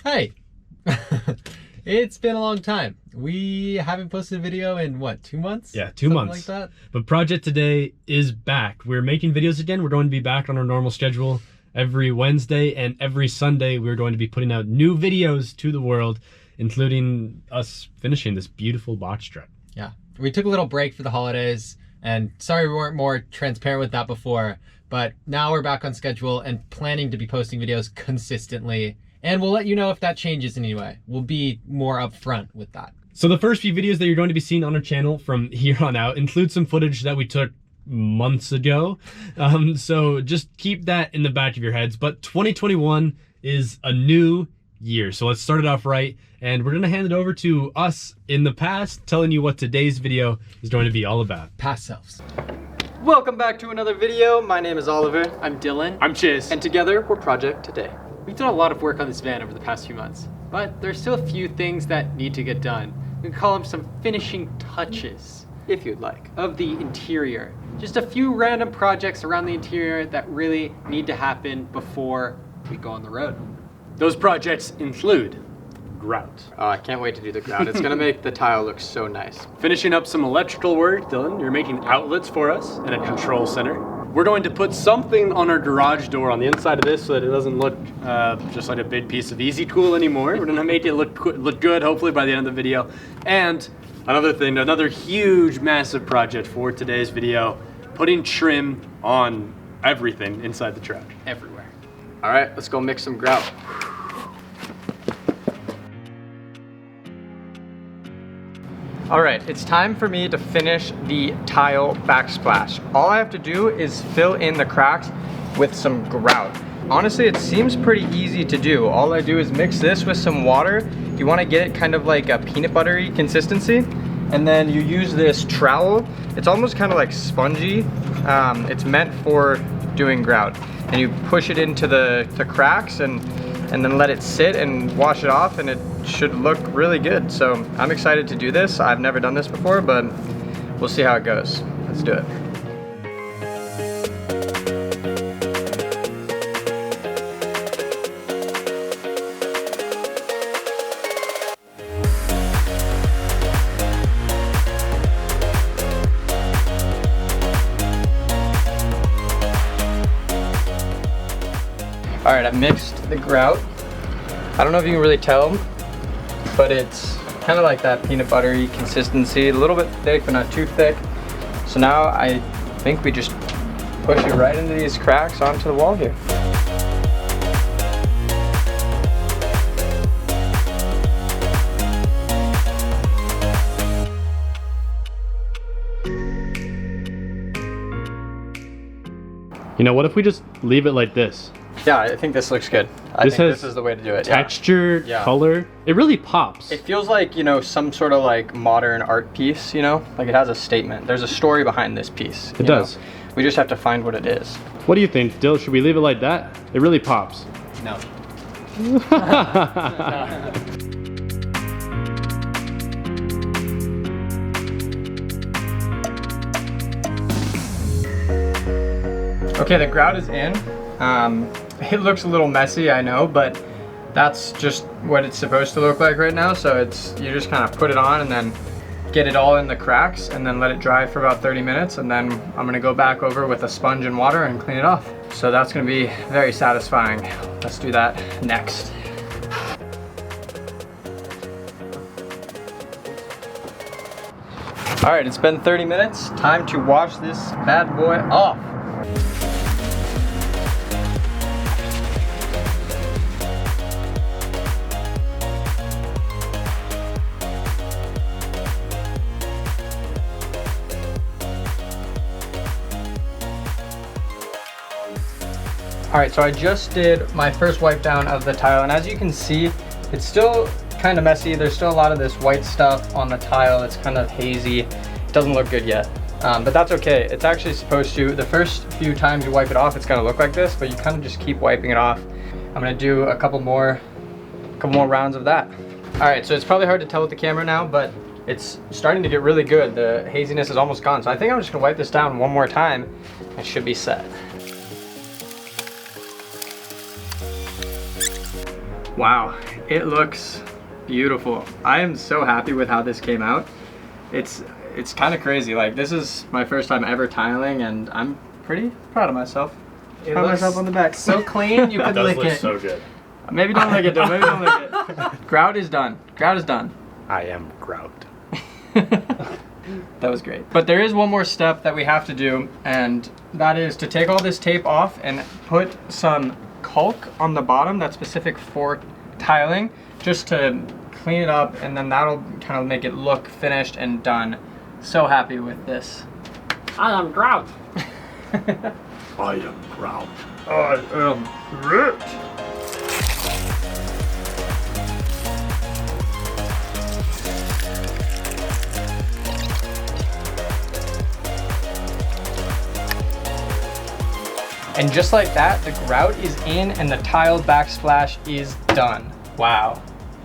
Hey, it's been a long time. We haven't posted a video in what, 2 months? Yeah, 2 months. Like that. But Project Today is back. We're making videos again. We're going to be back on our normal schedule every Wednesday, and every Sunday we're going to be putting out new videos to the world, including us finishing this beautiful box truck. Yeah, we took a little break for the holidays, and sorry we weren't more transparent with that before, but now we're back on schedule and planning to be posting videos consistently. And we'll let you know if that changes in any way. We'll be more upfront with that. So the first few videos that you're going to be seeing on our channel from here on out include some footage that we took months ago. So just keep that in the back of your heads. But 2021 is a new year. So let's start it off right. And we're going to hand it over to us in the past, telling you what today's video is going to be all about. Past selves. Welcome back to another video. My name is Oliver. I'm Dylan. I'm Chase. And together we're Project Today. We've done a lot of work on this van over the past few months, but there's still a few things that need to get done. We can call them some finishing touches, If you'd like. of the interior. Just a few random projects around the interior that really need to happen before we go on the road. Those projects include grout. Oh, I can't wait to do the grout. It's gonna make the tile look so nice. Finishing up some electrical work, Dylan. You're making outlets for us and a control center. We're going to put something on our garage door on the inside of this so that it doesn't look just like a big piece of Easy Tool anymore. We're gonna make it look good, hopefully by the end of the video. And another thing, another huge, massive project for today's video, putting trim on everything inside the truck. Everywhere. All right, let's go mix some grout. All right, it's time for me to finish the tile backsplash. All I have to do is fill in the cracks with some grout. Honestly, it seems pretty easy to do. All I do is mix this with some water. You wanna get it kind of like a peanut buttery consistency. And then you use this trowel. It's almost kind of like spongy. It's meant for doing grout. And you push it into the cracks and then let it sit and wash it off, and it should look really good. So I'm excited to do this. I've never done this before, but we'll see how it goes. Let's do it. All right, I've mixed the grout. I don't know if you can really tell, but it's kind of like that peanut buttery consistency, a little bit thick, but not too thick. So now I think we just push it right into these cracks onto the wall here. You know, what if we just leave it like this? Yeah, I think this looks good. I think this is the way to do it. Texture, Yeah. color, it really pops. It feels like, you know, some sort of like modern art piece, you know? Like it has a statement. There's a story behind this piece. It does. know? We just have to find what it is. What do you think, Dill? Should we leave it like that? It really pops. No. Okay, the grout is in. It looks a little messy, I know, but that's just what it's supposed to look like right now. So you just kind of put it on and then get it all in the cracks and then let it dry for about 30 minutes. And then I'm gonna go back over with a sponge and water and clean it off. So that's gonna be very satisfying. Let's do that next. All right, it's been 30 minutes. Time to wash this bad boy off. All right, so I just did my first wipe down of the tile, and as you can see, it's still kind of messy. There's still a lot of this white stuff on the tile. It's kind of hazy. It doesn't look good yet, but that's okay. It's actually supposed to, the first few times you wipe it off, it's gonna look like this, but you kind of just keep wiping it off. I'm gonna do a couple more rounds of that. All right, so it's probably hard to tell with the camera now, but it's starting to get really good. The haziness is almost gone. So I think I'm just gonna wipe this down one more time. It should be set. Wow, It looks beautiful. I am so happy with how this came out. It's kind of crazy. Like, this is my first time ever tiling, and I'm pretty proud of myself. Pat myself on the back. So clean, you could lick it. So good. Maybe don't lick it, though. Maybe don't lick it. Grout is done. Grout is done. I am Grout. That was great. But there is one more step that we have to do, and that is to take all this tape off and put some caulk on the bottom that's specific for tiling, just to clean it up, and then that'll kind of make it look finished and done. So happy with this. I am Grout. I am Grout. I am Grout. And just like that, the grout is in and the tiled backsplash is done. Wow,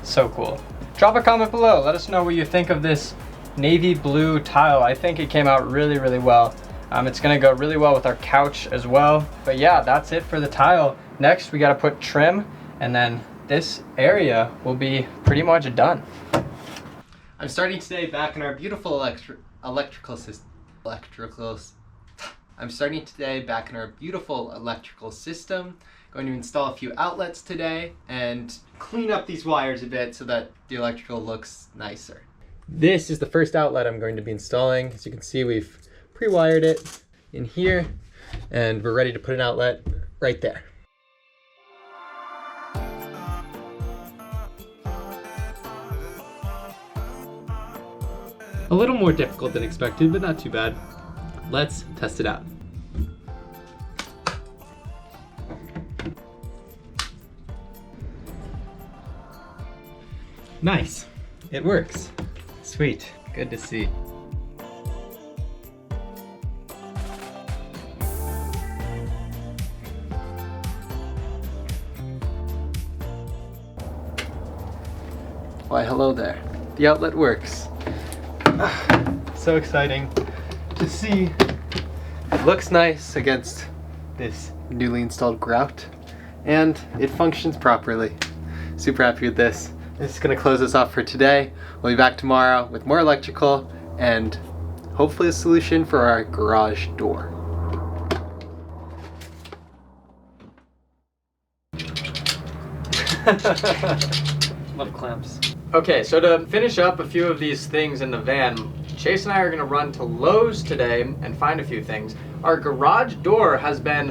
so cool. Drop a comment below, let us know what you think of this navy blue tile. I think it came out really, really well. It's gonna go really well with our couch as well. But yeah, that's it for the tile. Next, we gotta put trim, and then this area will be pretty much done. I'm starting today back in our beautiful electrical system. I'm starting today back in our beautiful electrical system. Going to install a few outlets today and clean up these wires a bit so that the electrical looks nicer. This is the first outlet I'm going to be installing. As you can see, we've pre-wired it in here and we're ready to put an outlet right there. A little more difficult than expected, but not too bad. Let's test it out. Nice. It works. Sweet. Good to see. Why, hello there. The outlet works. So exciting to see. It looks nice against this newly installed grout, and it functions properly. Super happy with this. This is going to close us off for today. We'll be back tomorrow with more electrical and hopefully a solution for our garage door. Love clamps. Okay, so to finish up a few of these things in the van, Chase and I are gonna run to Lowe's today and find a few things. Our garage door has been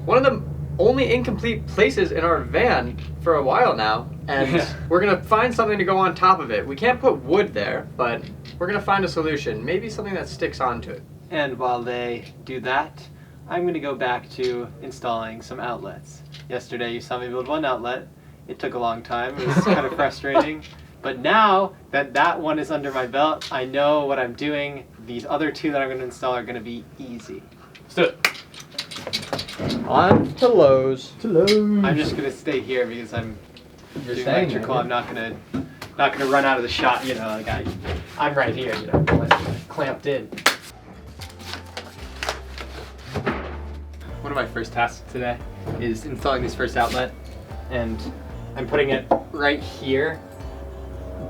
one of the only incomplete places in our van for a while now, and we're gonna find something to go on top of it. We can't put wood there, but we're gonna find a solution, maybe something that sticks onto it. And while they do that, I'm gonna go back to installing some outlets. Yesterday you saw me build one outlet. It took a long time, it was kind of frustrating. But now that that one is under my belt, I know what I'm doing. These other two that I'm gonna install are gonna be easy. Let's do it. On to Lowe's. I'm just gonna stay here because I'm doing electrical. I'm not gonna run out of the shot, you know, like I'm right here, you know, clamped in. One of my first tasks today is installing this first outlet, and I'm putting it right here.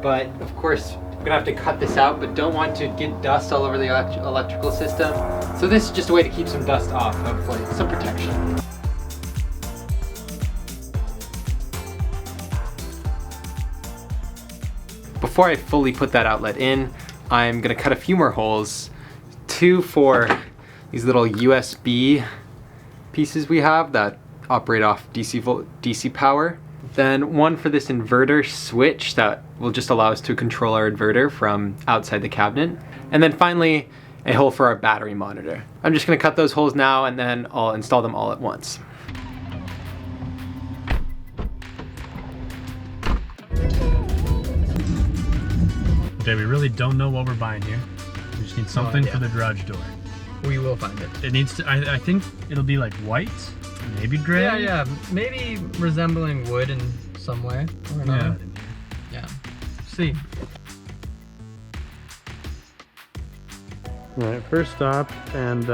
But of course, I'm gonna have to cut this out, but don't want to get dust all over the electrical system. So this is just a way to keep some dust off, hopefully, some protection. Before I fully put that outlet in, I'm gonna cut a few more holes. Two for these little USB pieces we have that operate off DC power. Then one for this inverter switch that will just allow us to control our inverter from outside the cabinet. And then finally, a hole for our battery monitor. I'm just gonna cut those holes now and then I'll install them all at once. Okay, we really don't know what we're buying here. We just need something for the garage door. We will find it. It needs to, I think it'll be like white, maybe gray. Yeah, maybe resembling wood in some way or another. Yeah. See. All right, first stop, and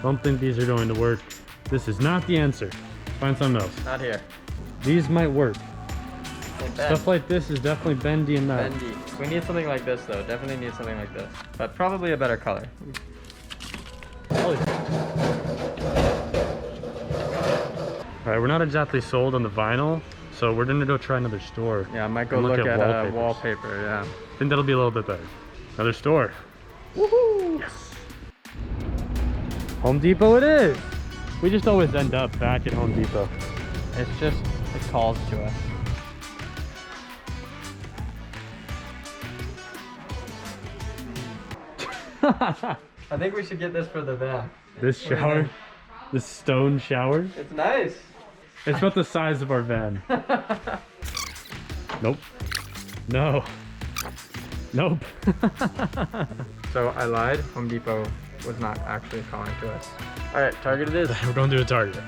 don't think these are going to work. This is not the answer. Find something else. Not here. These might work. Stuff like this is definitely bendy and that. bendy. We need something like this though. Definitely need something like this. But probably a better color. Alright, we're not exactly sold on the vinyl, so we're gonna go try another store. Yeah, I might go and look at wallpapers. wallpaper, yeah. I think that'll be a little bit better. Another store. Woohoo! Yes. Home Depot it is. We just always end up back at Home Depot. It's just, it calls to us. I think we should get this for the van. This shower, this stone shower, It's nice. it's about the size of our van. Nope. No. Nope. So I lied. Home Depot was not actually calling to us. All right, Target it is. We're going to a Target.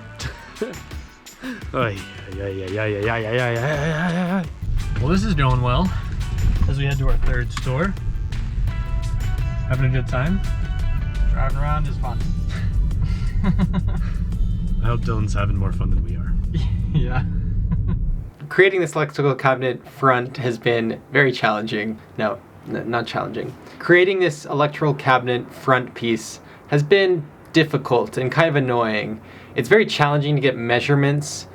Well, this is going well as we head to our third store. Having a good time. Driving around is fun. I hope Dylan's having more fun than we are. Yeah. Creating this electrical cabinet front has been very challenging. No, not challenging. Creating this electrical cabinet front piece has been difficult and kind of annoying. It's very challenging to get measurements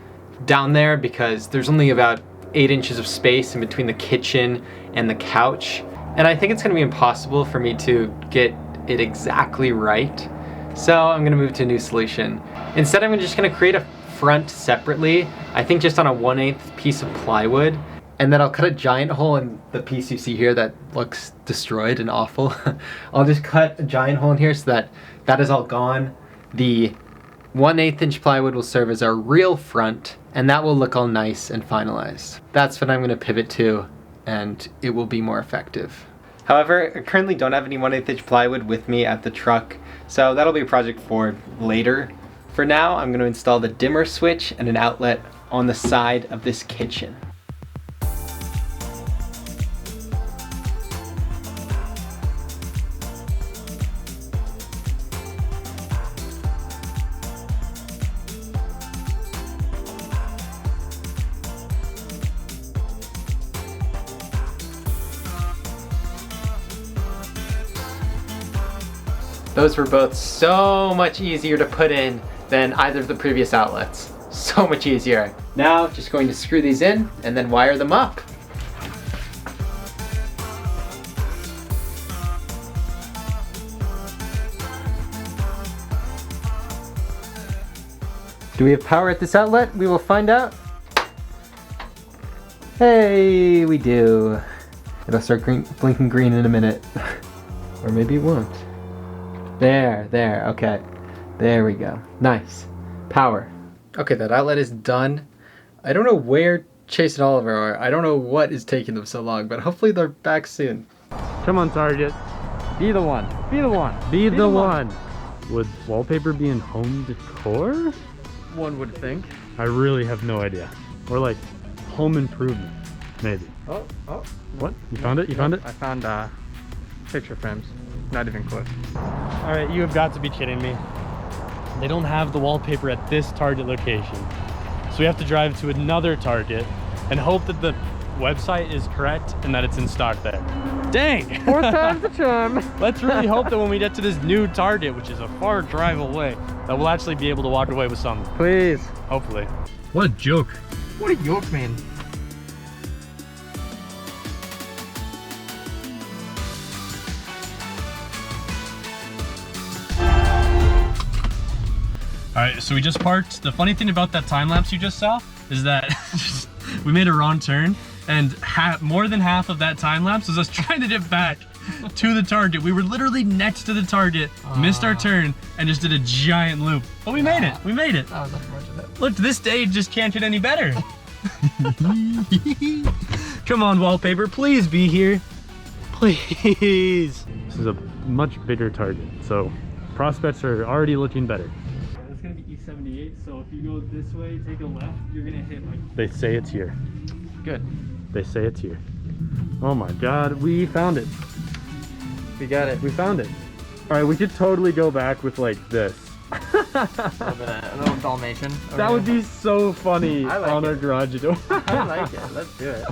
down there because there's only about 8 inches of space in between the kitchen and the couch. And I think it's gonna be impossible for me to get it exactly right. So I'm gonna move to a new solution. Instead, I'm just gonna create a front separately, I think just on a 1/8 piece of plywood. And then I'll cut a giant hole in the piece you see here that looks destroyed and awful. I'll just cut a giant hole in here so that that is all gone. The 1/8 inch plywood will serve as our real front, and that will look all nice and finalized. That's what I'm gonna pivot to, and it will be more effective. However, I currently don't have any 1/8 inch plywood with me at the truck, so that'll be a project for later. For now, I'm gonna install the dimmer switch and an outlet on the side of this kitchen. Those were both so much easier to put in than either of the previous outlets. So much easier. Now, just going to screw these in and then wire them up. Do we have power at this outlet? We will find out. Hey, we do. It'll start blinking green in a minute. Or maybe it won't. There, okay. There we go. Nice. Power. Okay, that outlet is done. I don't know where Chase and Oliver are. I don't know what is taking them so long, but hopefully they're back soon. Come on, Target. Be the one. Be the one. Be the one. Would wallpaper be in home decor? One would think. I really have no idea. Or like home improvement, maybe. Oh. What? You found it? You found it? I found picture frames. Not even close. All right, you have got to be kidding me. They don't have the wallpaper at this Target location. So we have to drive to another Target and hope that the website is correct and that it's in stock there. Dang! 4 times the charm. Let's really hope that when we get to this new Target, which is a far drive away, that we'll actually be able to walk away with something. Please. Hopefully. What a joke. What a yoke, man. All right, so we just parked. The funny thing about that time lapse you just saw is that we made a wrong turn, and more than half of that time lapse was us trying to get back to the Target. We were literally next to the Target, missed our turn, and just did a giant loop. But we made it. We made it. That was unfortunate. Look, this day just can't get any better. Come on, wallpaper, please be here. Please. This is a much bigger Target, so prospects are already looking better. It's gonna be East 78, so if you go this way, take a left, you're gonna hit like... They say it's here. Good. They say it's here. Oh my God, we found it. We got it. We found it. All right, we could totally go back with like this. A little Dalmatian. That would be so funny I like on it. our garage door. I like it. Let's do it.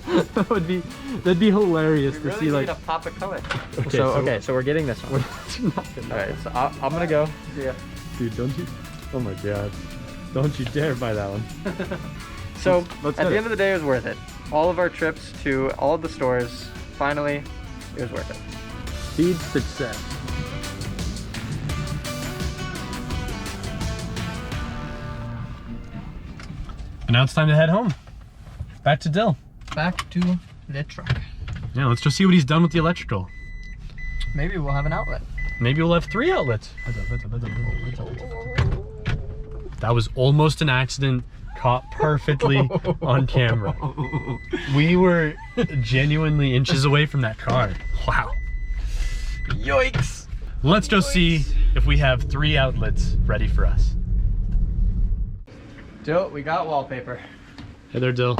That'd be hilarious We to really see need like. a pop of color. Okay, So we're getting this one. Alright, so I'm gonna go. Yeah. Dude, don't you? Oh my god. Don't you dare buy that one. So Let's at hit the it. end of the day, it was worth it. All of our trips to all of the stores, finally, it was worth it. Speed success. And now it's time to head home. Back to Dill. Back to the truck. Yeah, let's just see what he's done with the electrical. Maybe we'll have an outlet. Maybe we'll have 3 outlets. That was almost an accident, caught perfectly on camera. We were genuinely inches away from that car. Wow. Yoinks! Let's just see if we have 3 outlets ready for us. Dill, we got wallpaper. Hey there, Dill.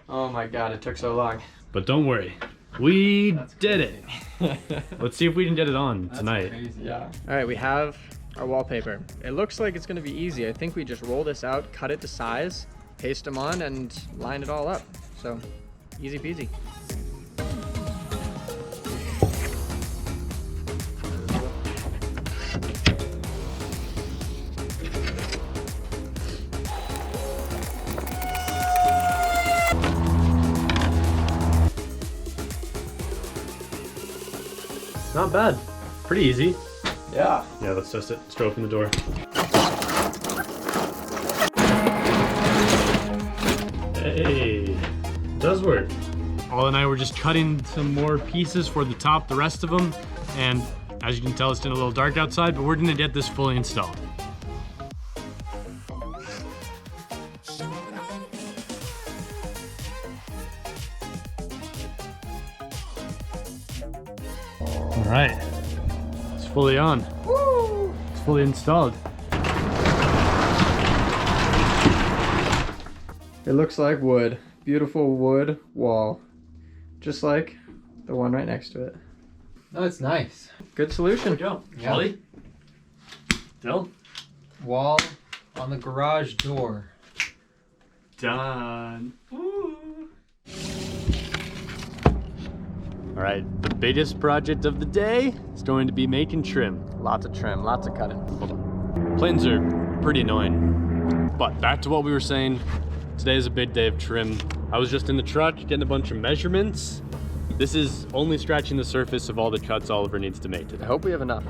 Oh my god, it took so long. But don't worry, we did it. Let's see if we can get it on tonight. Yeah. Alright, we have our wallpaper. It looks like it's gonna be easy. I think we just roll this out, cut it to size, paste them on, and line it all up. So, easy peasy. Not bad. Pretty easy. Yeah. Yeah, let's test it. Let's go open the door. Hey, it does work. Paul and I were just cutting some more pieces for the top, the rest of them, and as you can tell, it's getting a little dark outside, but we're gonna get this fully installed. All right, it's fully on. Woo! It's fully installed. It looks like wood. Beautiful wood wall. Just like the one right next to it. Oh, it's nice. Good solution. Go. Yeah. Ollie? Dill? Wall on the garage door. Done. All right, the biggest project of the day is going to be making trim. Lots of trim, lots of cutting. Hold on. Planes are pretty annoying. But back to what we were saying. Today is a big day of trim. I was just in the truck getting a bunch of measurements. This is only scratching the surface of all the cuts Oliver needs to make I today. hope we have enough.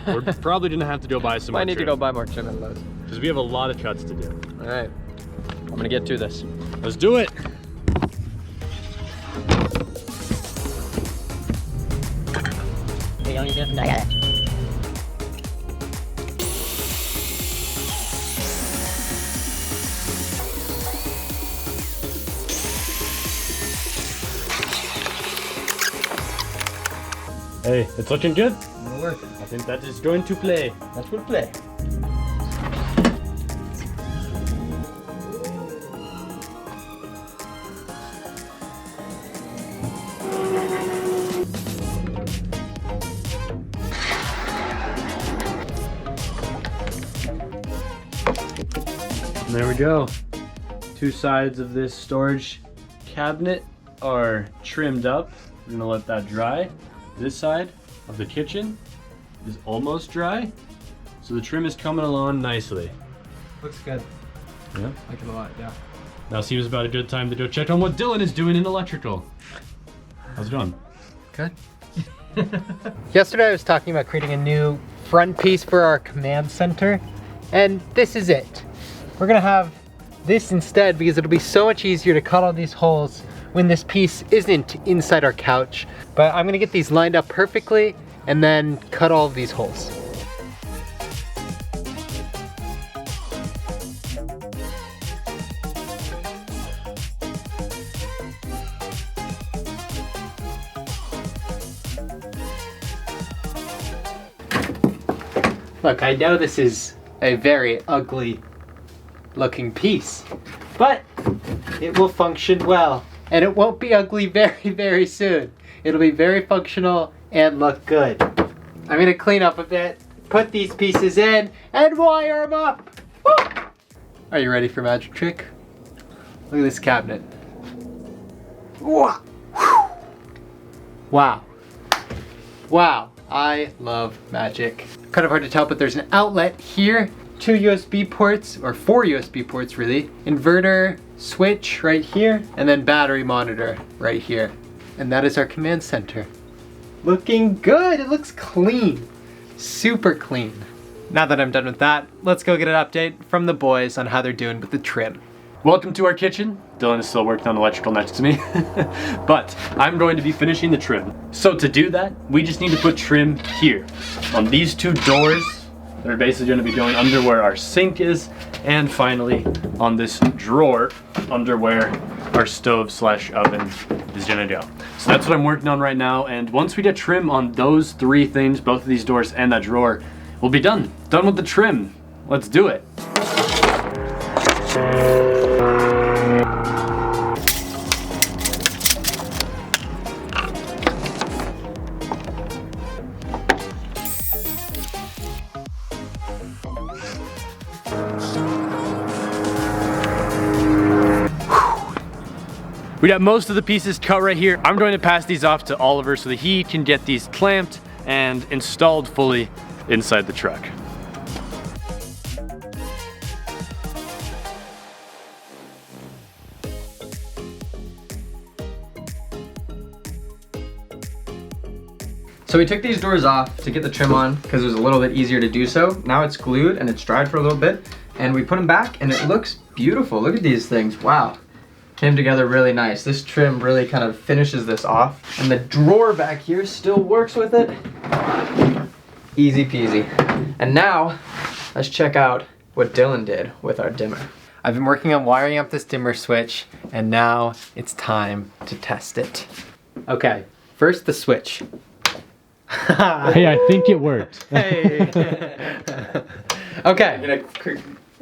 We're probably gonna have to go buy some more Might need to trim, go buy more trim and loads. because we have a lot of cuts to do. All right, I'm gonna get to this. Let's do it. Hey, it's looking good. It'll work. I think that is going to play. That will play. And there we go. 2 sides of this storage cabinet are trimmed up. We're gonna let that dry. This side of the kitchen is almost dry. So the trim is coming along nicely. Looks good. Yeah. Like it a lot, yeah. Now seems about a good time to go check on what Dylan is doing in electrical. How's it going? Good. Yesterday I was talking about creating a new front piece for our command center, and this is it. We're gonna have this instead because it'll be so much easier to cut all these holes when this piece isn't inside our couch. But I'm gonna get these lined up perfectly and then cut all of these holes. Look, I know this is a very ugly looking piece, but it will function well. And it won't be ugly very, very soon. It'll be very functional and look good. I'm gonna clean up a bit put these pieces in, and wire them up. Woo! Are you ready for magic trick? Look at this cabinet. Wow. Wow. Wow. I love magic. Kind of hard to tell, but there's an outlet here, 2 USB ports, or 4 USB ports really, inverter, switch right here, and then battery monitor right here. And that is our command center. Looking good, it looks clean. Super clean. Now that I'm done with that, let's go get an update from the boys on how they're doing with the trim. Welcome to our kitchen. Dylan is still working on electrical next to me, but I'm going to be finishing the trim. So to do that, we just need to put trim here on these 2 doors that are basically going to be going under where our sink is, and finally on this drawer under where our stove/oven is going to go. So that's what I'm working on right now, and once we get trim on those 3 things, both of these doors and that drawer, we'll be done. Done with the trim. Let's do it. We got most of the pieces cut right here. I'm going to pass these off to Oliver so that he can get these clamped and installed fully inside the truck. So we took these doors off to get the trim on because it was a little bit easier to do so. Now it's glued and it's dried for a little bit, and we put them back and it looks beautiful. Look at these things, wow. Came together really nice. This trim really kind of finishes this off. And the drawer back here still works with it. Easy peasy. And now, let's check out what Dylan did with our dimmer. I've been working on wiring up this dimmer switch, and now it's time to test it. Okay, first the switch. Hey, I think it worked. Hey. Okay.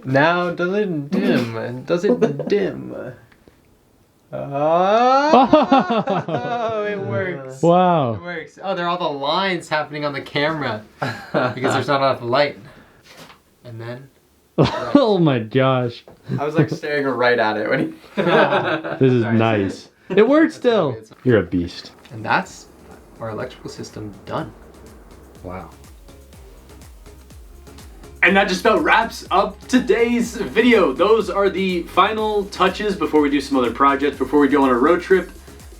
Now does it dim? Does it dim? Oh, it works. Wow. It works. Oh, there are all the lines happening on the camera because there's not enough light. And then. Oh my gosh. I was like staring right at it when he... This is nice. It works still. You're a beast. And that's our electrical system done. Wow. And that just about wraps up today's video. Those are the final touches before we do some other projects, before we go on a road trip.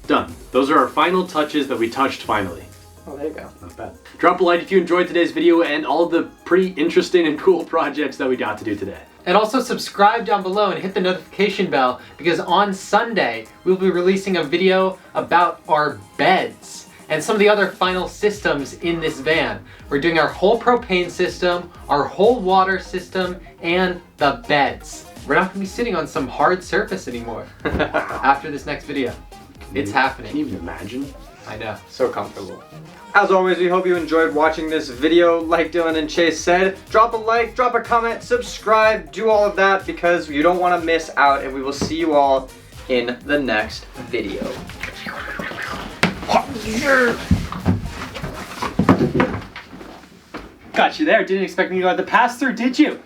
Done. Those are our final touches that we touched finally. Oh, there you go. Not bad. Drop a like if you enjoyed today's video and all the pretty interesting and cool projects that we got to do today. And also subscribe down below and hit the notification bell because on Sunday we'll be releasing a video about our beds and some of the other final systems in this van. We're doing our whole propane system, our whole water system, and the beds. We're not gonna be sitting on some hard surface anymore after this next video. It's happening. Can you even imagine? I know. So comfortable. As always, we hope you enjoyed watching this video. Like Dylan and Chase said, drop a like, drop a comment, subscribe, do all of that because you don't want to miss out, and we will see you all in the next video. Got you there. Didn't expect me to go at the pass through, did you?